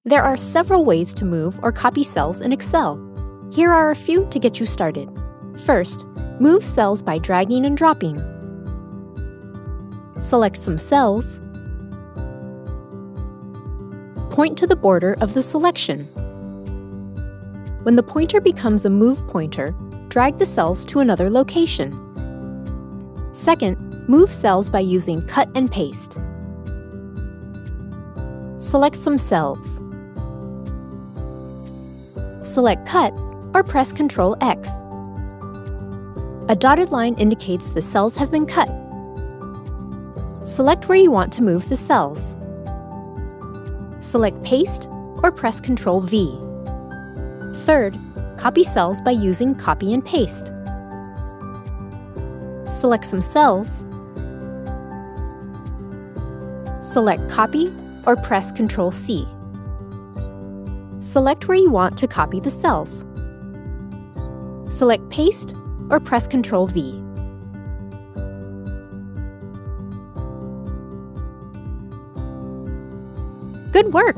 There are several ways to move or copy cells in Excel. Here are a few to get you started. First, move cells by dragging and dropping. Select some cells. Point to the border of the selection. When the pointer becomes a move pointer, drag the cells to another location. Second, move cells by using cut and paste. Select some cells. Select Cut or press Ctrl X. A dotted line indicates the cells have been cut. Select where you want to move the cells. Select Paste or press Ctrl V. Third, copy cells by using Copy and Paste. Select some cells. Select Copy or press Ctrl C. Select where you want to copy the cells. Select Paste or press Ctrl V. Good work!